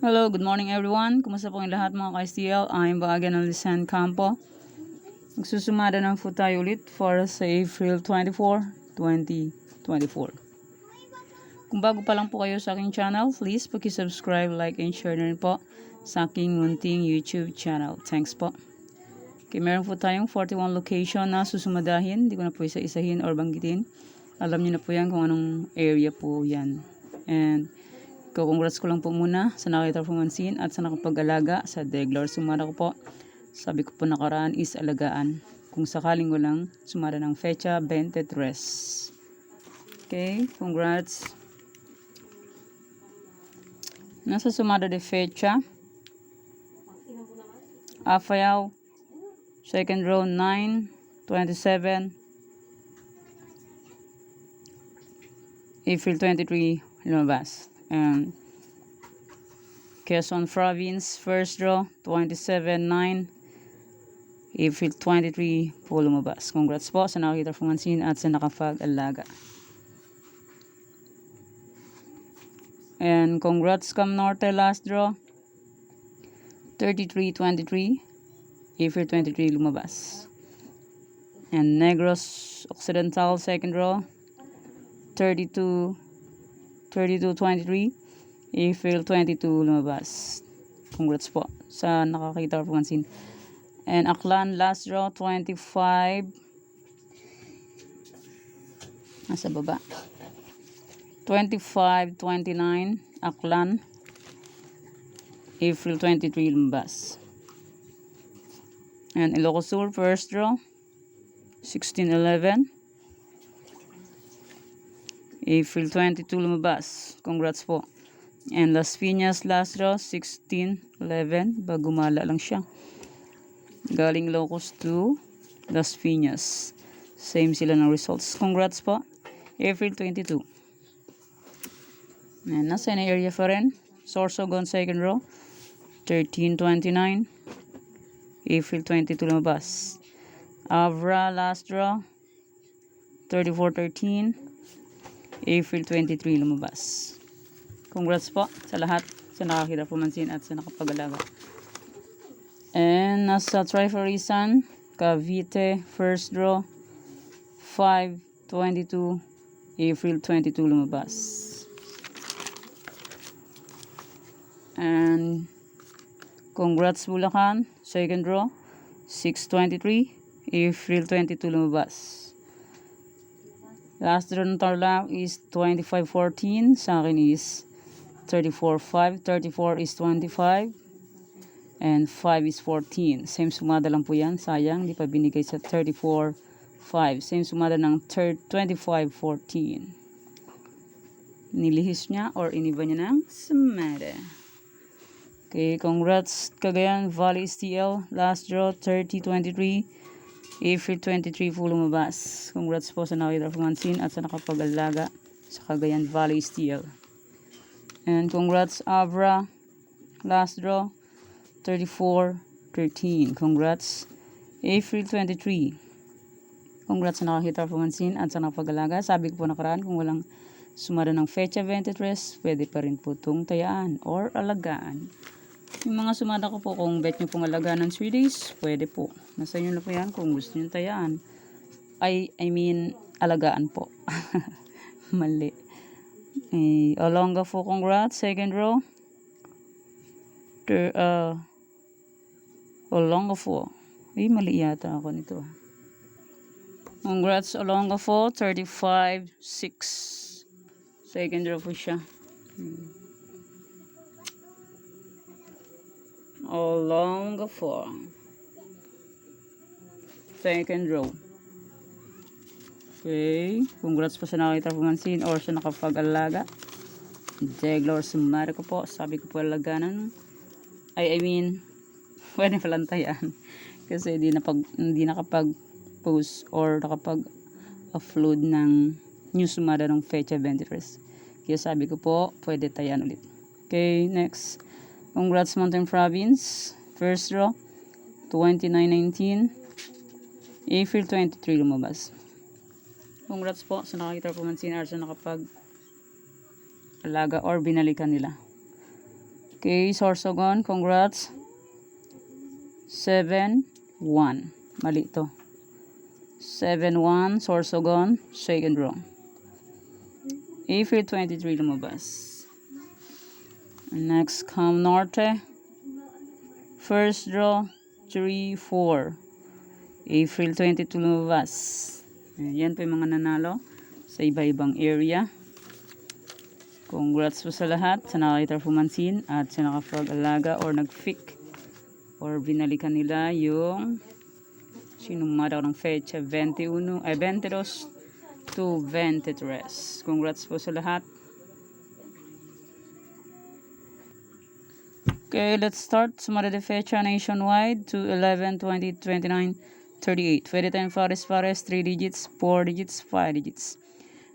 Hello, good morning everyone. Kumusta po yung lahat mga ka-STL? I'm Baagyan ng Lisan Campo. Magsusumada ng po tayo ulit for sa April 24, 2024. Kung bago pa lang po kayo sa aking channel, please paki-subscribe, like, and share na rin po sa aking munting YouTube channel. Thanks po. Okay, meron po tayong 41 location na susumadahin. Hindi ko na po isa-isahin or banggitin. Alam niyo na po yan kung anong area po yan. And congrats ko lang po muna sa nakita pumansin at sa nakapag-alaga sa Deglar. Sumara ko po. Sabi ko po nakaraan is alagaan. Kung sakaling walang sumara ng fecha 23. Okay, congrats. Nasa sumara de fecha. Afayaw. Second row 9, 27. April 23 lumabas. And Quezon Province, first draw, 27-9. April 23 po lumabas. Congrats po sa nakakita pumansin at sa nakapag-alaga. And congrats Cam Norte, last draw, 33-23. April 23 lumabas. And Negros Occidental, second draw, 32-23. April 22 lumabas. Congrats po sa nakakita or pumansin. And Aklan, last draw, 25. Nasa baba. 25-29. Aklan. April 23 lumabas. And Ilocos Sur, first draw, 16-11. April 22 lumabas. Congrats po. And Las Piñas, last draw, 16-11. Bagumala lang siya. Galing Ilocos to Las Piñas. Same sila ng results. Congrats po. April 22. And nasa na area pa rin. Sorsogon, second row, 13-29. April 22 lumabas. Avra, last draw, 34-13. April 23 lumabas. Congrats po sa lahat sa nakakita pumansin at sa nakapag-alaga. And nasa Trifarisan, Cavite, first draw, 5-22. April 22 lumabas. And congrats Bulacan, second draw, 6-23. April 22 lumabas. Last draw ng Tarlac is 25-14. Sa akin is 34-5. 34 is 25. And 5 is 14. Same sumada lang po yan. Sayang, di pa binigay sa 34-5. Same sumada ng 25-14. Nilihis niya or iniba niya ng sumada. Okay, congrats Cagayan Valley STL. Last draw, 30-23. April 23 po lumabas. Congrats po sa nakita pumansin at sa nakapag-alaga sa Cagayan Valley STL. And congrats Avra. Last draw, 34-13. Congrats April 23. Congrats sa nakakita pumansin at sa nakapag-alaga. Sabi ko po nakaraan kung walang sumara ng fecha 23, pwede pa rin po itong tayaan or alagaan. Yung mga sumada ko po, kung bet nyo pong alagaan ng 3 days, pwede po. Nasa inyo na po yan kung gusto nyo tayaan. I mean, alagaan po. Mali. Olonga po, congrats. Second row. Olonga po. Mali yata ako nito. Congrats, Olonga po. 35-6. Second row po siya. Olonga po. Second row. Okay. Congrats po sa nakita pumansin or sa nakapag-alaga. Deglar sumara ko po. Sabi ko po alaganan. I mean, pwede palang tayaan. Kasi hindi nakapag-post or nakapag-upload ng new sumada ng fecha 23. Kaya sabi ko po, pwede tayaan ulit. Okay, next. Congrats Mountain Province. First draw, 29-19. April 23 lumabas. Congrats po sa nakakita pumansin or sa nakapag-alaga or binalikan nila. Okay, Sorsogon, congrats. 7-1. Mali to. 7-1, Sorsogon, second draw. April 23 lumabas. Next, Cam Norte. First draw, 3-4. April 22 lumabas. Yan po yung mga nanalo sa iba-ibang area. Congrats po sa lahat sa nakakita-fumansin at sa nakapag-alaga or nag-fic or binalikan nila yung sinumada ko ng fecha 22 to 23. Congrats po sa lahat. Okay, let's start. Sumada de fecha nationwide to 11, 20, 29, 38. Pwede tayong pares, 3 digits, 4 digits, 5 digits.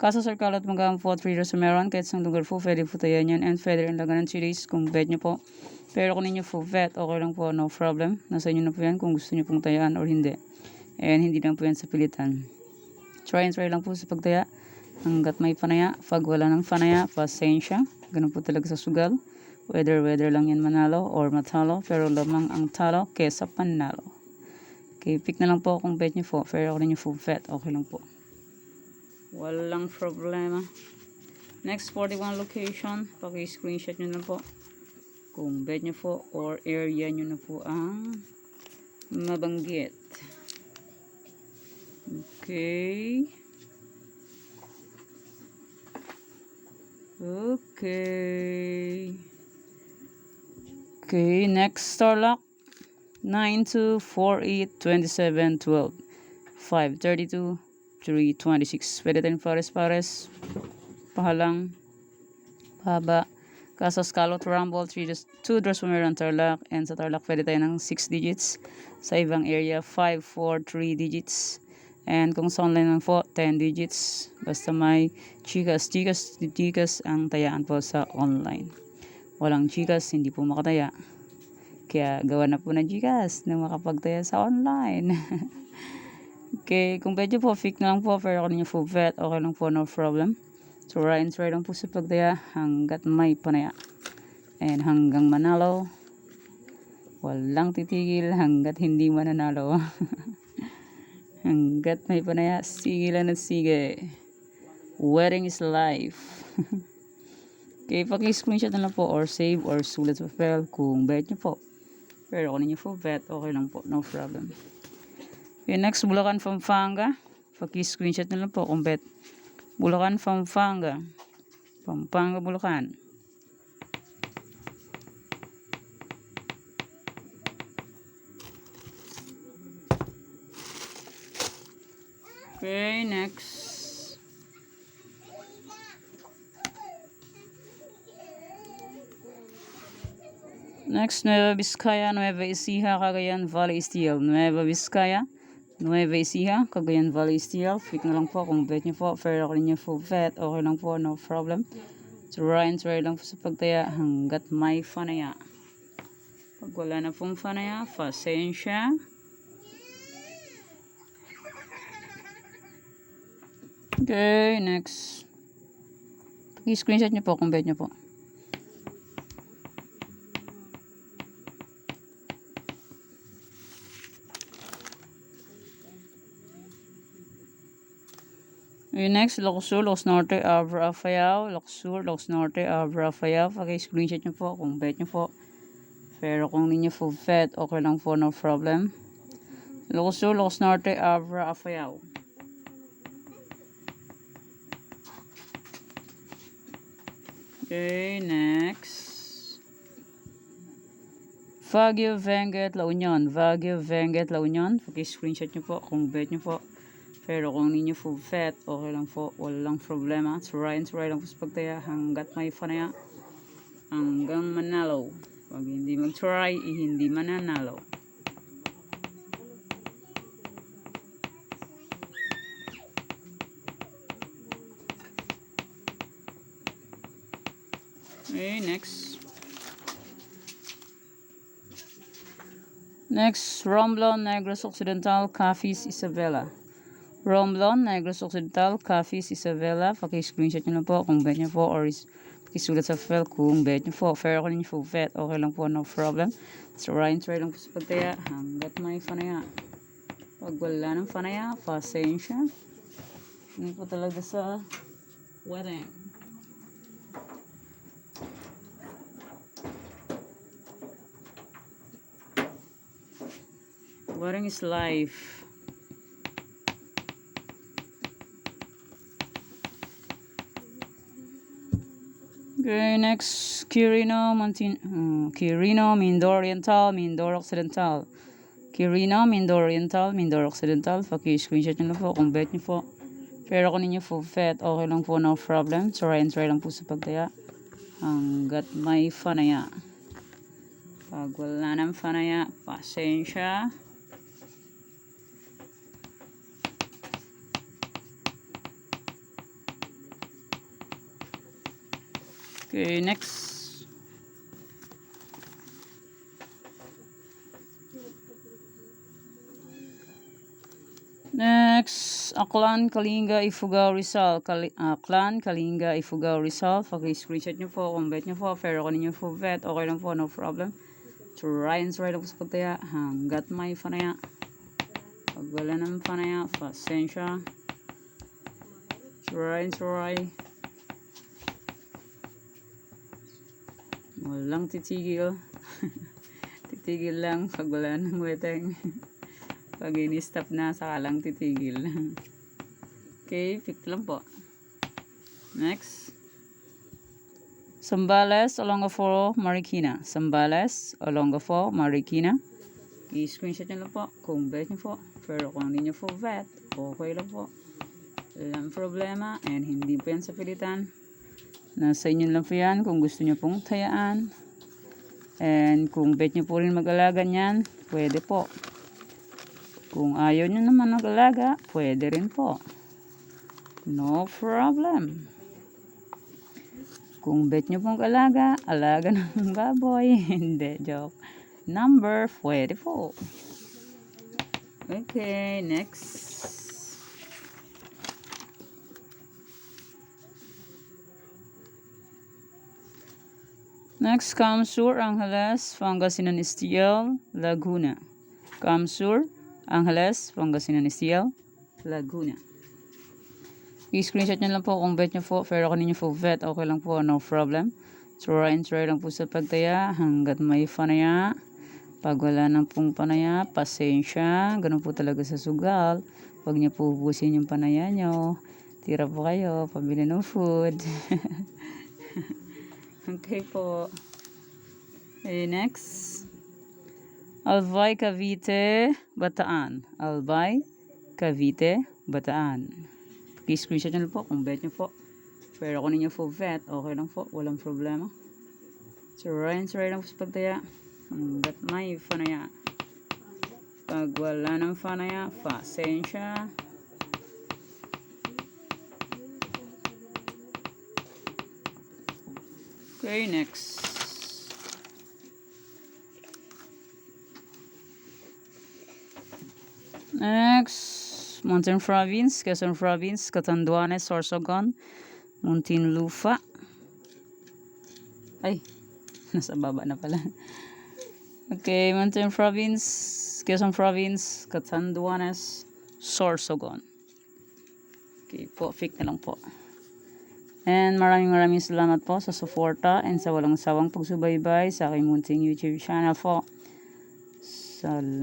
Kaso sir kalat magkang po 3 years meron kahit sa lugar po pwede po tayo yan and pwede rin lagan ng 3 days kung bet nyo po. Pero kung ninyo po vet, okay lang po, no problem. Nasa inyo na po yan kung gusto nyo pong tayaan or hindi. And hindi lang po yan sa pilitan. Try lang po sa pagtaya hanggat may panaya. Pag wala ng panaya, pasensya. Ganun po talaga sa sugal. Whether lang yan manalo or matalo. Pero lamang ang talo kesa panalo. Okay, pick na lang po kung bet nyo po. Pero kung ninyo po vet, okay lang po. Walang problema. Next 41 location, paki-screenshot nyo na po kung bet nyo po or area nyo na po ang mabanggit. Okay. Okay, next Starlock 92482712 532 326. Pwede tayong pares pahalang pahaba. Kaso Scallop Rumble 2 draws po meron Tarlac, and sa Tarlac pwede tayo ng 6 digits. Sa ibang area 5, 4, 3 digits. And kung sa online lang po 10 digits. Basta may Gcash ang tayaan po sa online. Walang Gcash hindi po makataya. Kaya gawa na po ng Gcash na makapagtaya sa online. Okay, kung pwede po, fake na lang po. Pero kung ninyo po vet, okay lang po, no problem. So, try lang po sa pagdaya hanggat may panaya. And hanggang manalo, walang titigil hanggat hindi mananalo. Hanggat may panaya, sige lang at sige. Wedding is life. Okay, paki-screenshot na lang po or save or sulat sa file kung bet nyo po. Pero kung ninyo po vet, okay lang po, no problem. Okay, next, Bulacan, Pampanga. Paki-screenshot na lang po kung bet. Bulacan, Pampanga. Pampanga, Bulacan. Okay, next. Next, Nueva Vizcaya, Nueva Ecija, Cagayan Valley Steel. Nueva Vizcaya, Nueva Ecija, Cagayan Valley Steel. Pick na lang po kung bet nyo po. Pero kung nyo po bet, okay lang po, no problem. Try lang po sa pagtaya hanggat may fanaya. Pag wala na pong fanaya, pasensya. Okay, next. I-screenshot nyo po kung bet nyo po. Next, Locsur, Locs Norte, Abra, Fayao. Locsur, Locs Norte, Abra, Fayao. Paki-screenshot nyo po kung bet nyo po. Pero kung ninyo po bet, okay lang po, no problem. Locsur, Locs Norte, Abra, Fayao. Okay, next. Baguio, Benguet, La Union. Baguio, Benguet, La Union. Paki-screenshot nyo po kung bet nyo po. Pero kung ninyo po vet, okay lang po, walang problema. Try lang po sa pagtaya hanggat may panaya. Hanggang manalo. Pag hindi mag-try, hindi mananalo. Okay, next. Next, Romblon, Negros Occidental, Cafis, Isabela. Romblon, Negros Occidental, Cafis, Isabela. Paki-screenshot nyo na po kung bet nyo po or Isulat sa file kung bet nyo po. Fair ako ninyo po vet. Okay lang po, no problem. Try lang po sa pagtaya hanggat may fanaya. Pag wala ng fanaya, pasensya. Hindi po talaga sa wedding. Wedding is life. Okay, next, Quirino, Mindoro Oriental, Mindoro Occidental. Quirino, Mindoro Oriental, Mindoro Occidental. Paki-screenshot nyo lang po kung bet nyo po. Pero kung ninyo po vet, okay lang po, no problem. Try lang po sa pagtaya hanggat may fanaya. Pag wala ng fanaya, pasensya. Okay, next. Next, Aklan, Kalinga, Ifugao, Rizal. Aklan, Kalinga, Ifugao, Rizal. Paki-screenshot nyo po kung bet nyo po. Pero kung ninyo po vet, okay lang po, no problem. Try lang po sa pagtaya hanggat may fanaya. Pag wala ng fanaya, pasensya. Try. Walang titigil. Titigil lang pag wala ng weteng. Pag ini-stop na, saka lang titigil. Okay, pick lang po. Next. Sambales, Olongapo, Marikina. Sambales, Olongapo, Marikina. I-screenshot nyo lang po kung bet nyo po. Pero kung hindi nyo po bet, okay lang po. Walang problema and hindi po yan sa pilitan. Nasa inyo lang po yan kung gusto nyo pong tayaan. And kung bet nyo po rin mag-alaga nyan, pwede po. Kung ayaw nyo naman mag-alaga, pwede rin po. No problem. Kung bet nyo pong alaga ng baboy. Hindi, joke. Number, pwede po. Okay, next. Next, Kamsur, Angeles, Pangasinan Estiel, Laguna. Kamsur, Angeles, Pangasinan Estiel, Laguna. I-screenshot nyo lang po kung bet nyo po. Pero kung ninyo po vet, okay lang po, no problem. Try lang po sa pagtaya hanggat may fanaya. Pag wala nang pong panaya, pasensya. Ganun po talaga sa sugal. Huwag nyo po ubusin yung panaya nyo. Tira po kayo, pabili ng food. Okay po. Okay, next. Albay, Cavite, Bataan. Albay, Cavite, Bataan. I-screenshot nyo po kung bet nyo po. Pero kung ninyo po vet, okay lang po. Walang problema. Try lang po sa pagtaya. Hanggat may fanaya. Pag wala ng fanaya, pasensya. Okay, next. Next, Mountain Province, Quezon Province, Catanduanes, Sorsogon, Muntinlupa. Ay, nasa baba na pala. Okay, Mountain Province, Quezon Province, Catanduanes, Sorsogon. Okay po, pick na lang po. And maraming salamat po sa suporta and sa walang sawang pagsubaybay sa aking munting YouTube channel po.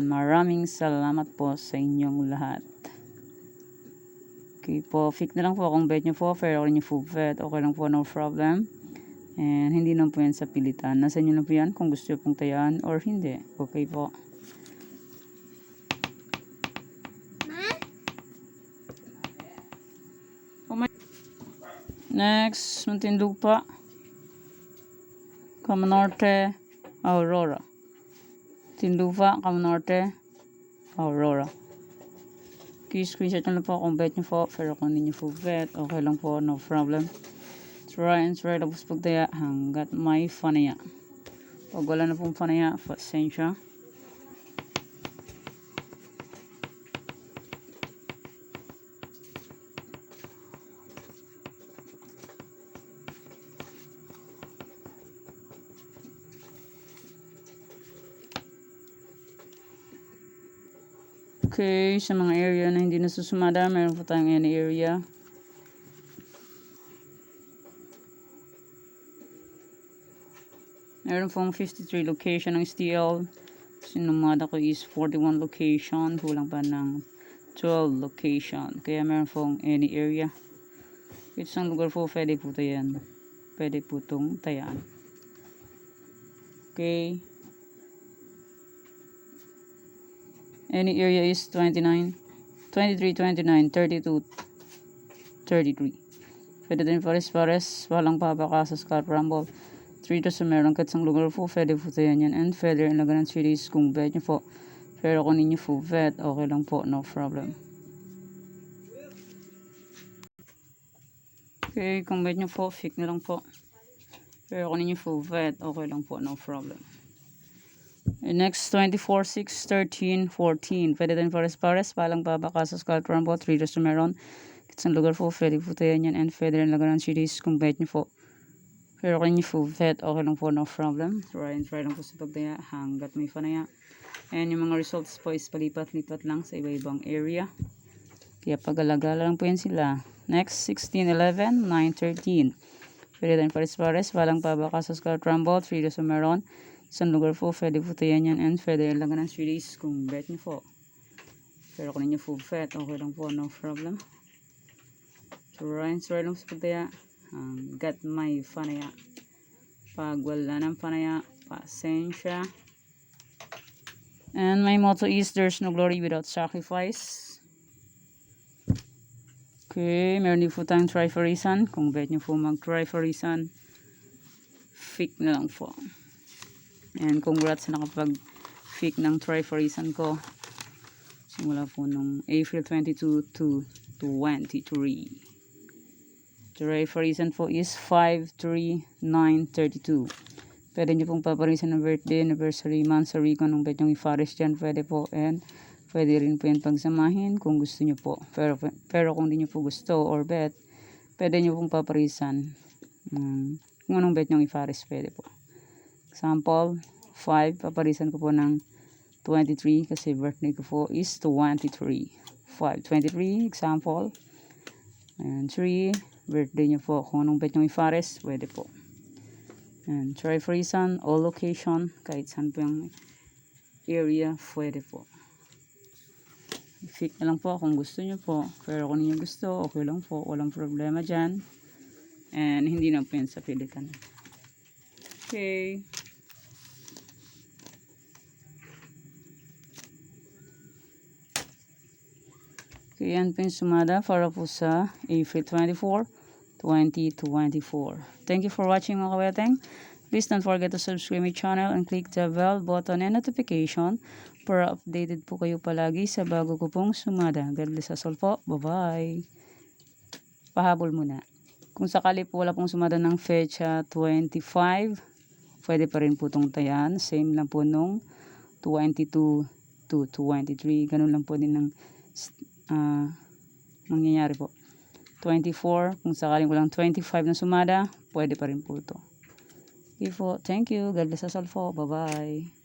Maraming salamat po sa inyong lahat. Okay po, pick na lang po kung bet nyo po. Pero kung nyo po bet, okay lang po, no problem. And hindi lang po yan sa pilitan. Nasa inyo lang po yan kung gusto pong tayaan or hindi. Okay po. Next, Muntinlupa, Camanorte, Aurora. Muntinlupa, Camanorte, Aurora. Screenshot nyo lang po kung bet nyo po. Pero kung hindi nyo po bet, okay lang po, no problem. Try lang po sa pagtaya hanggat may fanaya. Pag wala na pong fanaya, pasensya. Okay, sa mga area na hindi nasusumada, meron po tayong any area. Meron pong 53 location ng STL. Sinumada ko is 41 location. Kulang pa ng 12 location. Kaya meron pong any area. Isang lugar po, pwede po tayan. Pwede po itong tayaan. Okay. Any area is 29, 23, 29, 32, 33. Pwede din pares-pares. Walang papaka sa Scalp Rumble. 3 to sa meron katsang lugar po. Pwede po tayan yan. And pwede rin lagan ng series kung bet nyo po. Pero kung ninyo po vet, okay lang po. No problem. Okay, kung bet nyo po, fake na lang po. Pero kung ninyo po vet, okay lang po. No problem. And next, 24, 6, 13, 14. Pwede din pares-pares. Palang babaka sa Scalp Rumble. 3 to sa meron. Katsang lugar po. Pwede po tayan yan. And pwede rin lagan ng series kung bet nyo po. Pero kung ninyo po vet, okay lang po. No problem. Try lang po sa pagdaya hanggat may panaya. And yung mga results po is palipat-lipat lang sa iba-ibang area. Kaya pag-alagala lang po yan sila. Next, 16, 11, 9, 13. Pwede din pares-pares. Walang pabaka sa Scalp Rumble. 3 to sa meron. Isang lugar po. Pwede po tayan yan. And pwede lang ng series kung bet nyo po. Pero kung ninyo po vet, okay lang po. No problem. Try lang sa pagdaya. Hanggat may panaya. Pag wala ng panaya, pasensya. And my motto is, there's no glory without sacrifice. Okay, meron din po tayong try for reason. Kung bet nyo po mag-try for reason, fake na lang po. And congrats sa nakapag-fake ng try for reason ko. Simula po nung April 22 to 23. Try for reason po is 53932. Pwede nyo pong paparisan ng birthday, anniversary, monthsary, kung anong bet nyo i-forest dyan, pwede po. And pwede rin po yan pagsamahin kung gusto nyo po. Pero kung di nyo po gusto or bet, pwede nyo pong paparisan. Kung anong bet nyo i-forest, pwede po. Example, 5, paparisan ko po ng 23 kasi birthday ko po is 23. 5, 23, example. And 3, birthday nyo po. Kung anong bet nyo i-forest, pwede po. And try for reason, all location, kahit saan po yung area, pwede po. Fake na lang po kung gusto nyo po. Pero kung ninyo gusto, okay lang po. Walang problema dyan. And hindi na po yan sa pilitan. Okay. Okay, yan po yung sumada para po sa April 24, 2024. Thank you for watching mga kabeteng. Please don't forget to subscribe my channel and click the bell button and notification para updated po kayo palagi sa bago ko pong sumada. God bless us all po. Bye-bye. Pahabol muna. Kung sakali po wala pong sumada ng fecha 25, pwede pa rin po itong tayan. Same lang po nung 22 to 23. Ganun lang po din ng mangyayari po. 24, kung sakaling walang 25 na sumada, pwede pa rin po ito. Okay po, thank you. God bless us all po. Bye-bye.